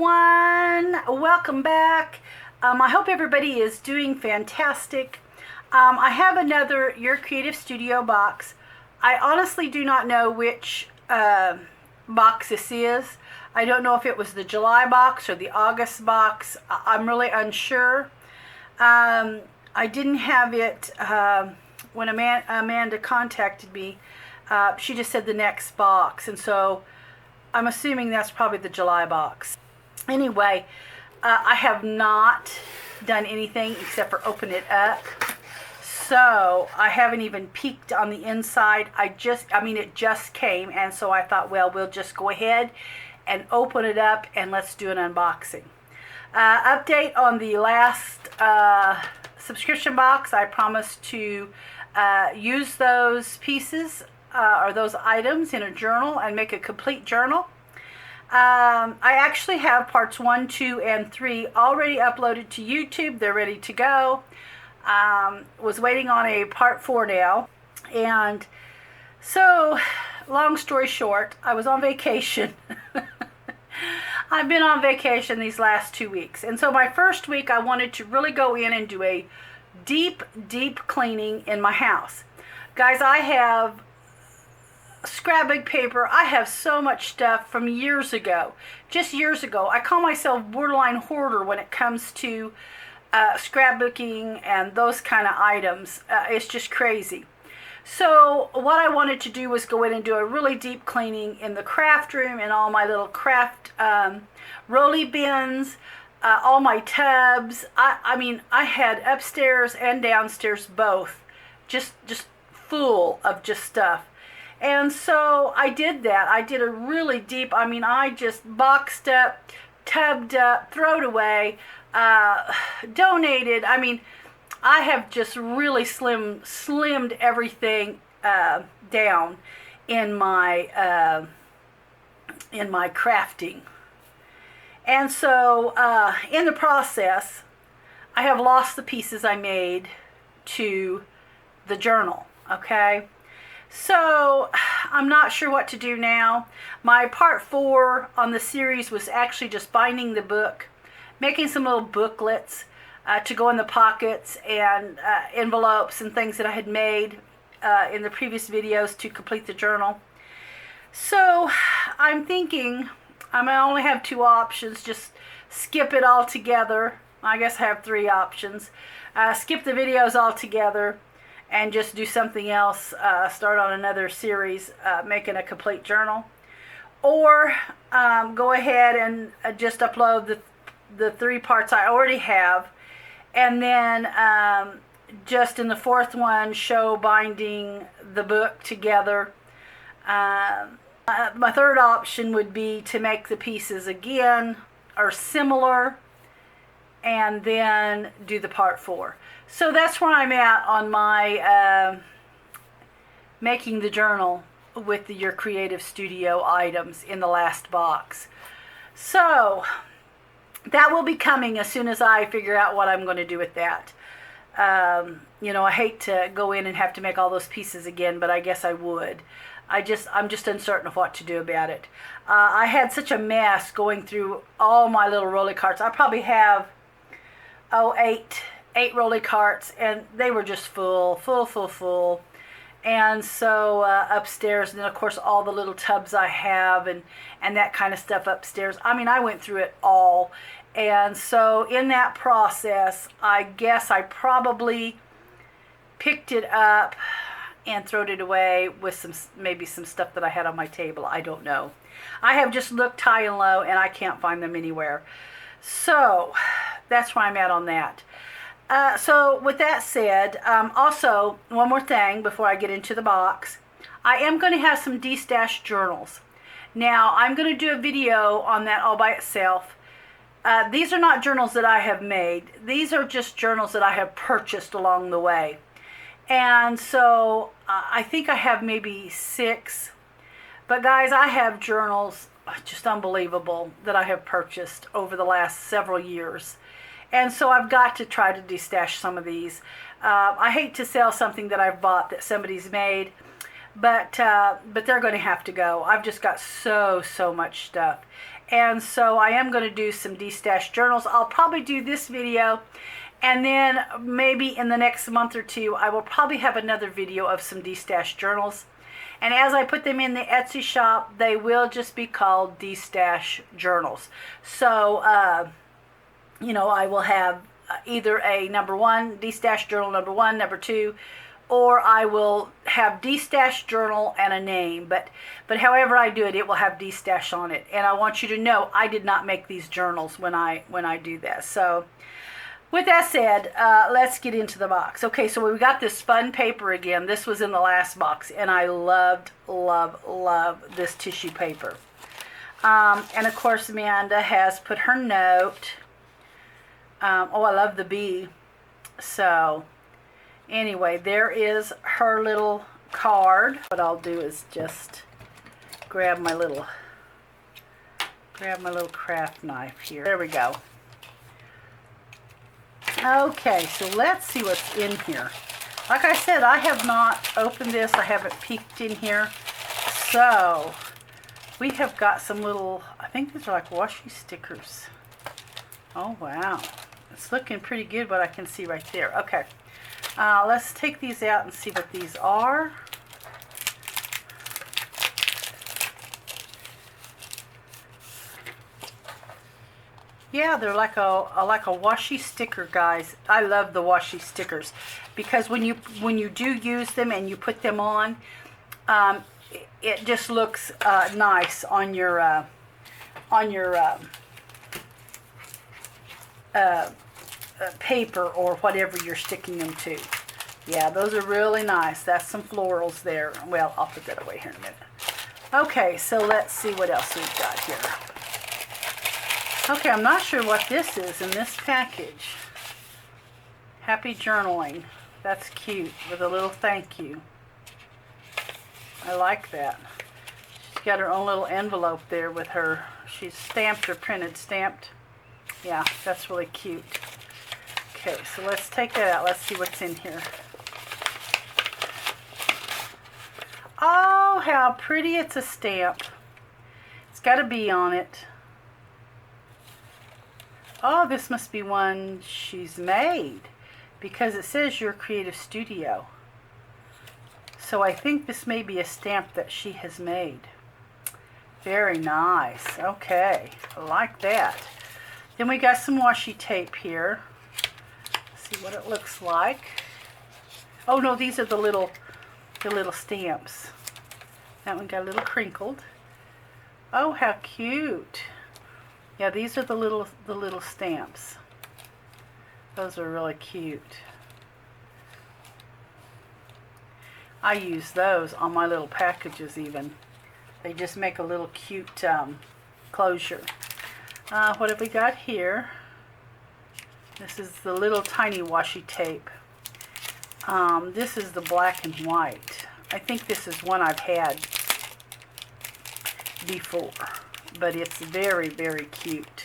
everyone, welcome back. I hope everybody is doing fantastic. I have another Your Creative Studio box. I honestly do not know which box this is. I don't know if it was the July box or the August box. I'm really unsure. I didn't have it when Amanda contacted me. She just said the next box, and so I'm assuming that's probably the July box. Anyway, I have not done anything except for open it up. So I haven't even peeked on the inside. It just came, and so I thought, well, we'll just go ahead and open it up and let's do an unboxing. Update on the last subscription box. I promised to use those pieces or those items in a journal and make a complete journal. I actually have parts 1, 2, and 3 already uploaded to YouTube. They're ready to go. Was waiting on a part 4 now. And so, long story short, I was on vacation. I've been on vacation these last 2 weeks. And so my first week, I wanted to really go in and do a deep cleaning in my house. Guys, I have scrapbook paper. I have so much stuff from years ago. Just years ago. I call myself borderline hoarder when it comes to scrapbooking and those kind of items. It's just crazy. So what I wanted to do was go in and do a really deep cleaning in the craft room and all my little craft rolly bins, all my tubs. I had upstairs and downstairs both just full of just stuff. And so I did that. I did a really deep, I just boxed up, tubbed up, throwed away, donated. I have just really slimmed everything down in my crafting. And so in the process, I have lost the pieces I made to the journal, okay? So I'm not sure what to do now. My part 4 on the series was actually just binding the book, making some little booklets to go in the pockets and envelopes and things that I had made in the previous videos to complete the journal. So I'm thinking I only have 2 options. Just skip it all together. I guess I have 3 options. Skip the videos altogether and just do something else, start on another series, making a complete journal. Or go ahead and just upload the 3 parts I already have, and then just in the 4th one, show binding the book together. My 3rd option would be to make the pieces again, or similar, and then do the part 4. So that's where I'm at on my making the journal with Your Creative Studio items in the last box. So that will be coming as soon as I figure out what I'm going to do with that. I hate to go in and have to make all those pieces again, but I guess I would. I'm just uncertain of what to do about it. I had such a mess going through all my little rolly carts. I probably have eight rolly carts, and they were just full. And so upstairs, and then of course all the little tubs I have and that kind of stuff upstairs. I went through it all. And so in that process, I guess I probably picked it up and thrown it away with maybe some stuff that I had on my table. I don't know. I have just looked high and low, and I can't find them anywhere. So that's where I'm at on that. So with that said, also one more thing before I get into the box. I am going to have some destashed journals. Now I'm going to do a video on that all by itself. These are not journals that I have made. These are just journals that I have purchased along the way. And so I think I have maybe 6. But guys, I have journals just unbelievable that I have purchased over the last several years. And so I've got to try to destash some of these. I hate to sell something that I've bought that somebody's made, but they're going to have to go. I've just got so much stuff. And so I am going to do some de-stash journals. I'll probably do this video, and then maybe in the next month or two, I will probably have another video of some de-stash journals. And as I put them in the Etsy shop, they will just be called de-stash journals. So, you know, I will have either a number 1, de-stash journal number 1, number 2, or I will have de-stash journal and a name. But however I do it, it will have de-stash on it. And I want you to know I did not make these journals when I do that. So with that said, let's get into the box. Okay, so we got this fun paper again. This was in the last box, and I love this tissue paper. And of course, Amanda has put her note. Oh, I love the bee. So anyway, there is her little card. What I'll do is just grab my little craft knife here. There we go. Okay, so let's see what's in here. Like I said, I have not opened this. I haven't peeked in here. So we have got some little, I think these are like washi stickers. Oh, wow. It's looking pretty good, what I can see right there. Okay, let's take these out and see what these are. Yeah, they're like a washi sticker, guys. I love the washi stickers because when you do use them and you put them on, it just looks nice on your paper or whatever you're sticking them to. Yeah, those are really nice. That's some florals there. Well, I'll put that away here in a minute. Okay, so let's see what else we've got here. Okay, I'm not sure what this is in this package. Happy journaling. That's cute, with a little thank you. I like that. She's got her own little envelope there with her. She's stamped or printed, stamped. Yeah, that's really cute. Okay, so let's take that out. Let's see what's in here. Oh, how pretty. It's a stamp. It's got a bee on it. Oh, this must be one she's made because it says your creative studio. So I think this may be a stamp that she has made. Very nice. Okay, I like that. Then we got some washi tape here. Let's see what it looks like. Oh no, these are the little stamps. That one got a little crinkled. Oh, how cute. Yeah, these are the little stamps. Those are really cute. I use those on my little packages even. They just make a little cute closure. What have we got here? This is the little tiny washi tape. This is the black and white. I think this is one I've had before. But it's very, very cute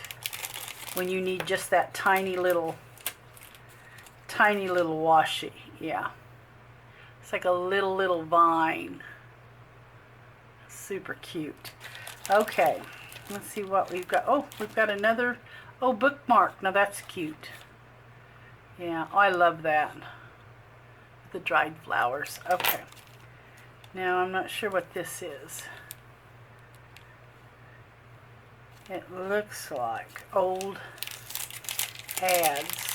when you need just that tiny little washi. Yeah, it's like a little vine. Super cute. Okay, let's see what we've got. Oh, we've got another bookmark. Now that's cute. Yeah, oh, I love that. The dried flowers. Okay, now I'm not sure what this is. It looks like old ads.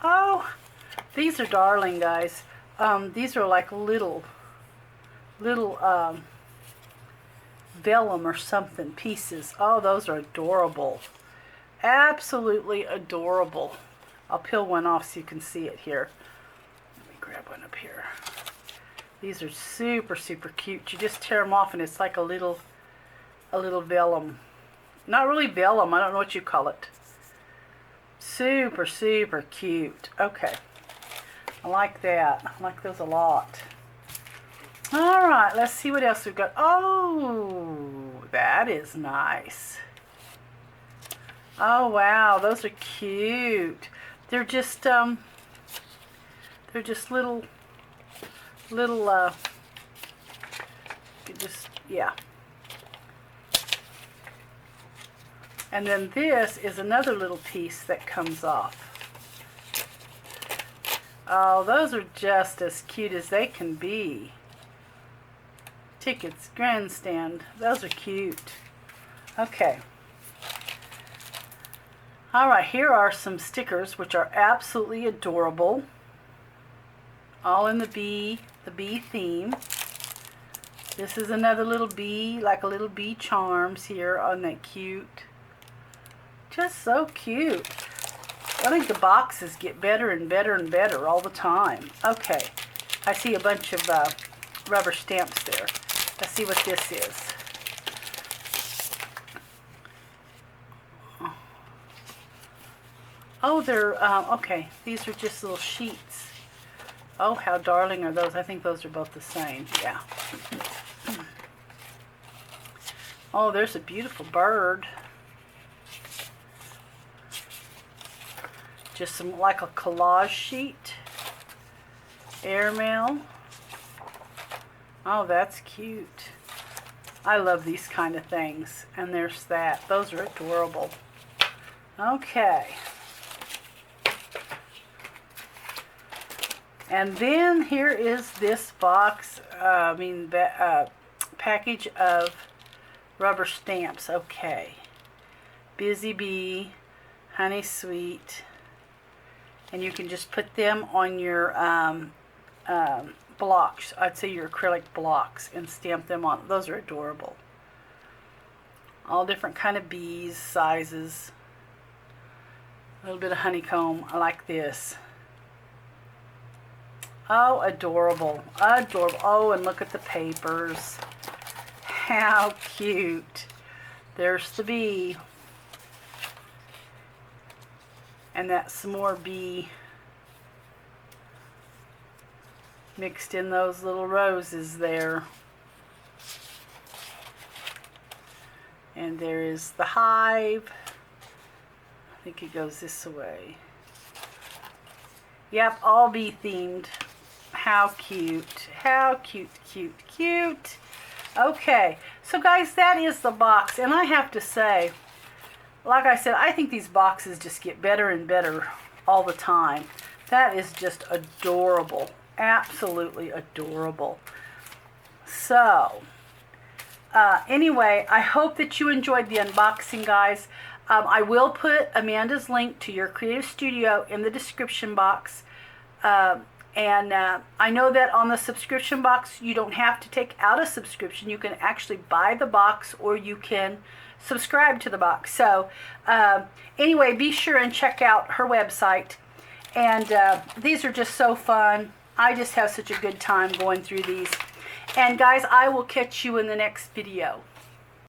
Oh, these are darling, guys. These are like little vellum or something pieces. Oh, those are adorable. Absolutely adorable. I'll peel one off so you can see it here. Let me grab one up here. These are super, super cute. You just tear them off and it's like a little vellum. Not really vellum, I don't know what you call it. Super, super cute. Okay. I like that. I like those a lot. Alright, let's see what else we've got. Oh, that is nice. Oh, wow, those are cute. They're just, They're just little, yeah. And then this is another little piece that comes off. Oh, those are just as cute as they can be. Tickets, grandstand, those are cute. Okay. Alright, here are some stickers which are absolutely adorable. All in the bee theme. This is another little bee, like a little bee charms here. Aren't they cute? Just so cute. I think the boxes get better and better and better all the time. Okay, I see a bunch of rubber stamps there. Let's see what this is. Oh, they're, okay, these are just little sheets. Oh, how darling are those. I think those are both the same, yeah. Oh, there's a beautiful bird. Just some, like a collage sheet. Airmail. Oh, that's cute. I love these kind of things. And there's that. Those are adorable. Okay. And then here is this box, package of rubber stamps. Okay. Busy Bee, Honey Sweet. And you can just put them on your blocks. I'd say your acrylic blocks and stamp them on. Those are adorable. All different kind of bees, sizes. A little bit of honeycomb. I like this. Oh, adorable. Adorable. Oh, and look at the papers. How cute. There's the bee. And that's some more bee mixed in those little roses there. And there is the hive. I think it goes this way. Yep, all bee themed. How cute. How cute, cute, cute. Okay, so guys, that is the box. And I have to say, like I said, I think these boxes just get better and better all the time. That is just adorable. Absolutely adorable. So, anyway, I hope that you enjoyed the unboxing, guys. I will put Amanda's link to Your Creative Studio in the description box. And I know that on the subscription box, you don't have to take out a subscription. You can actually buy the box, or you can subscribe to the box. So anyway, be sure and check out her website. And these are just so fun. I just have such a good time going through these. And guys, I will catch you in the next video.